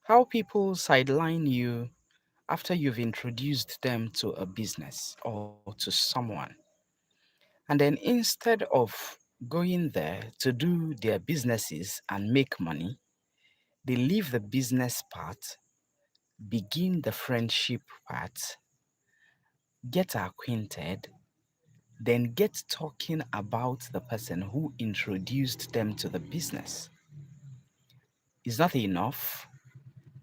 How people sideline you after you've introduced them to a business or to someone. And then instead of going there to do their businesses and make money, they leave the business part, begin the friendship part, get acquainted, then get talking about the person who introduced them to the business. Is that enough?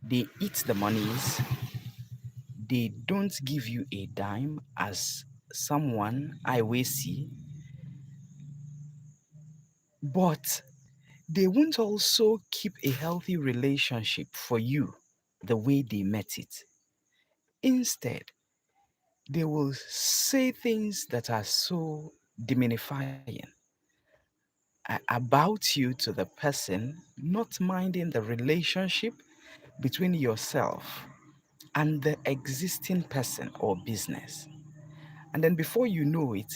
They eat the monies, they don't give you a dime as someone I will see, but they won't also keep a healthy relationship for you the way they met it. Instead, they will say things that are so diminifying about you to the person, not minding the relationship between yourself and the existing person or business. And then before you know it,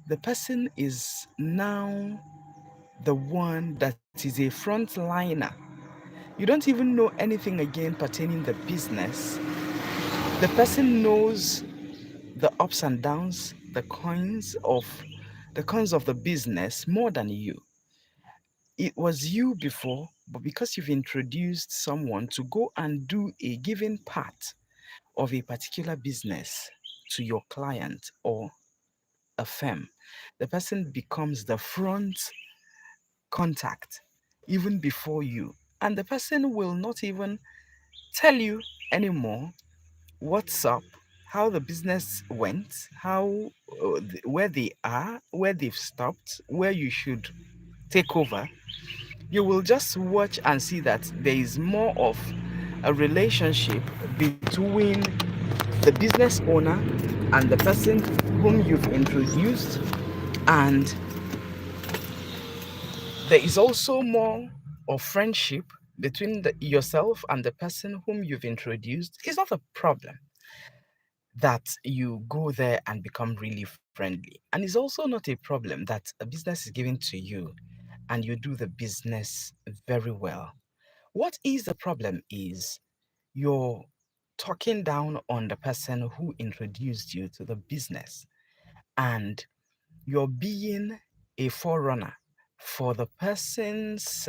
the person is now the one that is a frontliner. You don't even know anything again pertaining the business. The person knows the ups and downs, the cons of the business more than you. It was you before, but because you've introduced someone to go and do a given part of a particular business to your client or a firm, the person becomes the front contact even before you. And the person will not even tell you anymore what's up, how the business went, where they are, where they've stopped, where you should take over. You will just watch and see that there is more of a relationship between the business owner and the person whom you've introduced, and there is also more of friendship between yourself and the person whom you've introduced. It's not a problem that you go there and become really friendly. And it's also not a problem that a business is given to you and you do the business very well. What is the problem is you're talking down on the person who introduced you to the business, and you're being a forerunner for the person's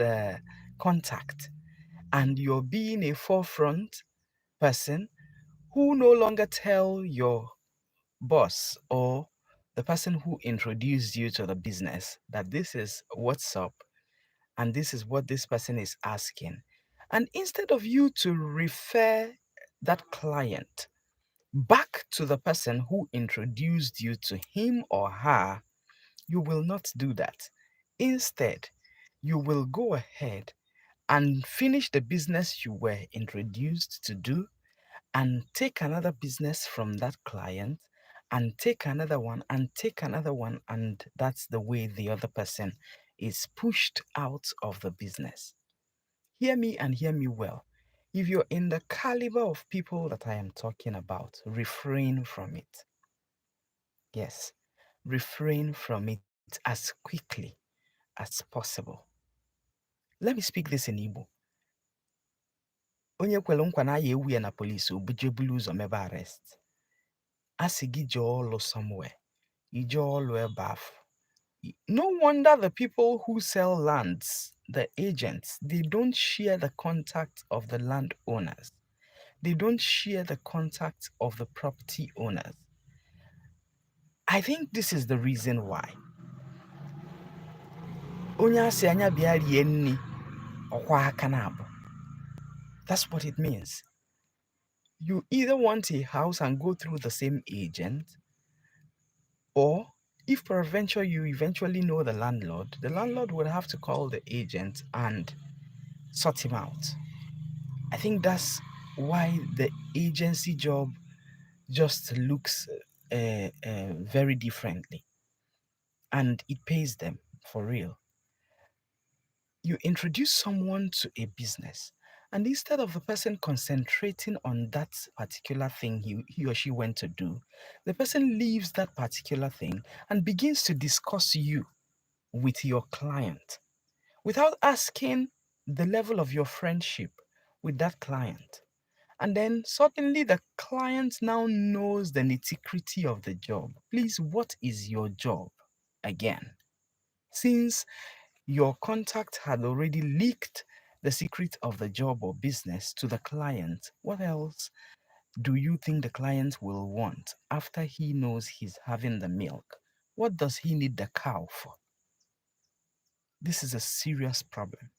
contact, and you're being a forefront person who no longer tell your boss or the person who introduced you to the business that this is what's up and this is what this person is asking. And instead of you to refer that client back to the person who introduced you to him or her, you will not do that. Instead, you will go ahead and finish the business you were introduced to do and take another business from that client and take another one and take another one. And that's the way the other person is pushed out of the business. Hear me and hear me well. If you're in the caliber of people that I am talking about, refrain from it. Yes, refrain from it as quickly as possible. Let me speak this in Igbo. Onye kwere nkwa na ya ewu ya na polisi obujebulu ụzọ mebe arrest. Asị gị jee ọlụ somewhere, ije ọlụ ebe afọ. No wonder the people who sell lands, the agents, they don't share the contact of the landowners. They don't share the contact of the property owners. I think this is the reason why. Onye asị anya bịa rie nni, ọkwa aka na abụ. That's what it means. You either want a house and go through the same agent, or if peradventure you eventually know the landlord would have to call the agent and sort him out. I think that's why the agency job just looks very differently, and it pays them for real. You introduce someone to a business, and instead of the person concentrating on that particular thing he or she went to do, the person leaves that particular thing and begins to discuss you with your client without asking the level of your friendship, with that client. And then suddenly the client now knows the nitty-gritty of the job. Please, what is your job again? Since your contact had already leaked the secret of the job or business to the client, what else do you think the client will want after he knows he's having the milk? What does he need the cow for? This is a serious problem.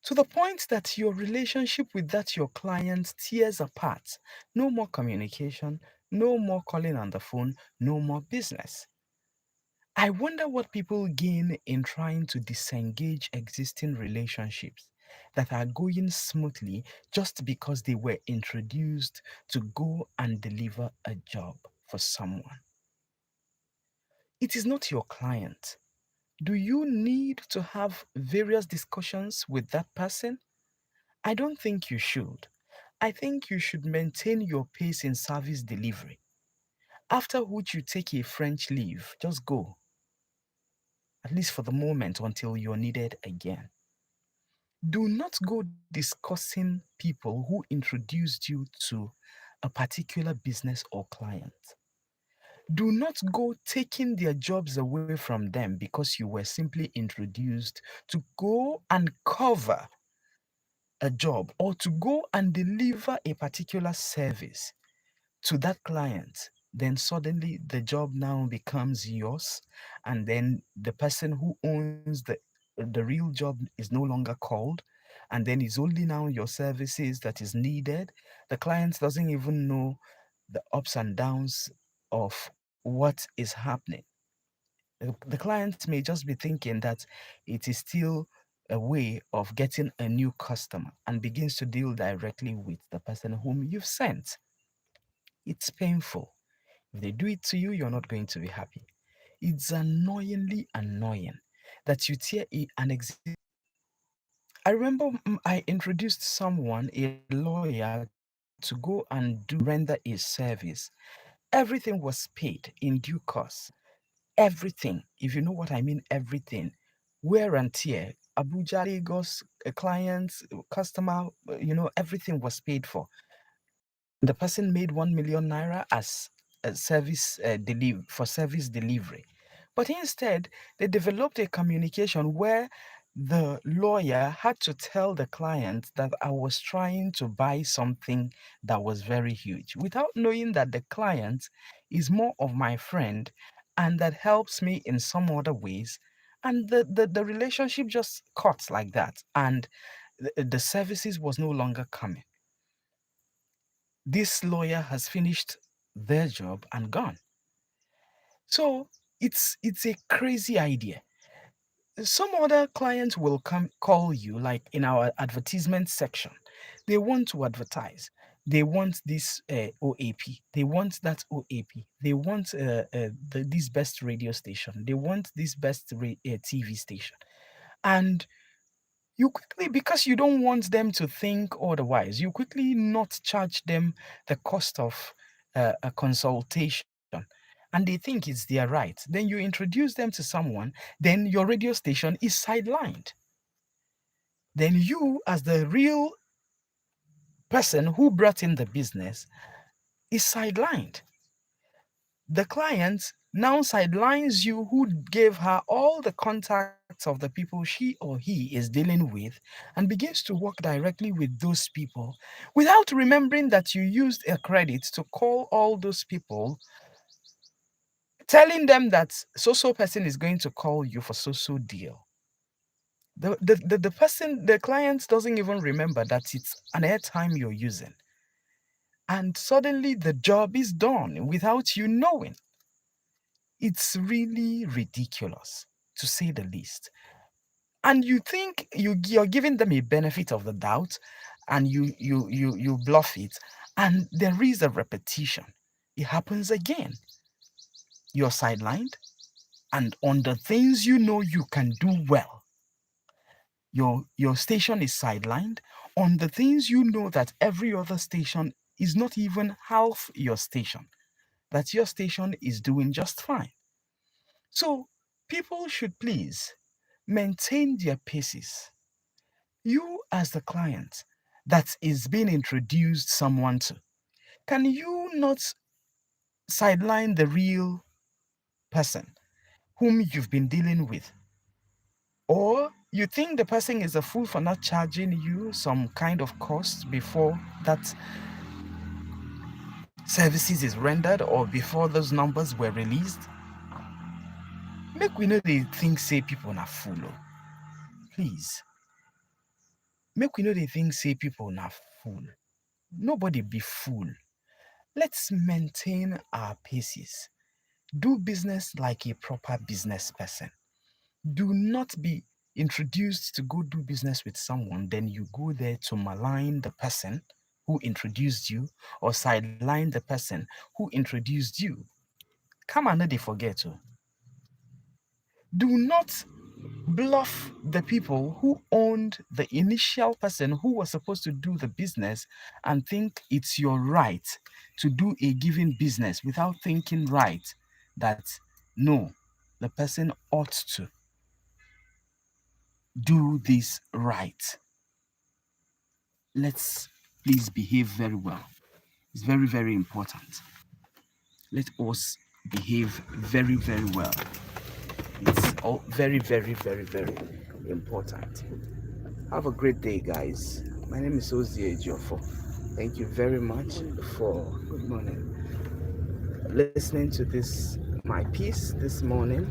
To the point that your relationship with that your client tears apart. No more communication, no more calling on the phone, no more business. I wonder what people gain in trying to disengage existing relationships that are going smoothly just because they were introduced to go and deliver a job for someone. It is not your client. Do you need to have various discussions with that person? I don't think you should. I think you should maintain your pace in service delivery. After which you take a French leave, just go, at least for the moment until you're needed again. Do not go discussing people who introduced you to a particular business or client. Do not go taking their jobs away from them because you were simply introduced to go and cover a job or to go and deliver a particular service to that client. Then suddenly the job now becomes yours, and then the person who owns the real job is no longer called, and then it's only now your services that is needed. The client doesn't even know the ups and downs of what is happening. The client may just be thinking that it is still a way of getting a new customer and begins to deal directly with the person whom you've sent. It's painful. If they do it to you, you're not going to be happy. It's annoyingly annoying that you tear an exist. I remember I introduced someone, a lawyer, to go and render a service. Everything was paid in due course. Everything, if you know what I mean, everything. Wear and tear. Abuja, Lagos, clients, customer, everything was paid for. The person made 1 million naira as a for service delivery. But instead, they developed a communication where the lawyer had to tell the client that I was trying to buy something that was very huge without knowing that the client is more of my friend and that helps me in some other ways. And the relationship just cut like that. And the services was no longer coming. This lawyer has finished their job and gone. So it's a crazy idea. Some other clients will come call you, like in our advertisement section. They want to advertise. They want this OAP. They want that OAP. They want this best radio station. They want this best TV station. And you quickly, because you don't want them to think otherwise, you quickly not charge them the cost of a consultation. And they think it's their right. Then you introduce them to someone, then your radio station is sidelined. Then you, as the real person who brought in the business, is sidelined. The client now sidelines you, who gave her all the contacts of the people she or he is dealing with, and begins to work directly with those people without remembering that you used a credit to call all those people, telling them that so person is going to call you for so deal. The person, the client doesn't even remember that it's an airtime you're using. And suddenly the job is done without you knowing. It's really ridiculous, to say the least. And you think you're giving them a benefit of the doubt, and you bluff it, and there is a repetition. It happens again. You're sidelined, and on the things you know you can do well, your station is sidelined on the things you know that every other station is not even half your station, that your station is doing just fine. So people should please maintain their paces. You, as the client, that is being introduced someone to, can you not sideline the real person whom you've been dealing with? Or you think the person is a fool for not charging you some kind of cost before that services is rendered or before those numbers were released? Make we know they think say people na fool. Please. Make we know they think say people na fool. Nobody be fool. Let's maintain our paces. Do business like a proper business person. Do not be introduced to go do business with someone, then you go there to malign the person who introduced you or sideline the person who introduced you. Come on, they forget to. Do not bluff the people who owned the initial person who was supposed to do the business and think it's your right to do a given business without thinking right that no, the person ought to do this right. Let's please behave very well. It's very, very important. Let us behave very, very well. It's all very, very, very, very important. Have a great day, guys. My name is Ozie Ejiofor. Thank you very much for good morning. Listening to this my piece this morning.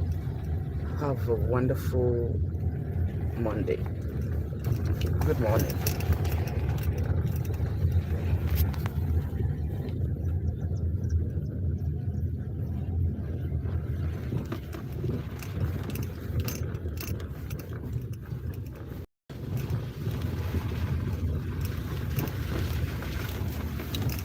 Have a wonderful Monday. Good morning.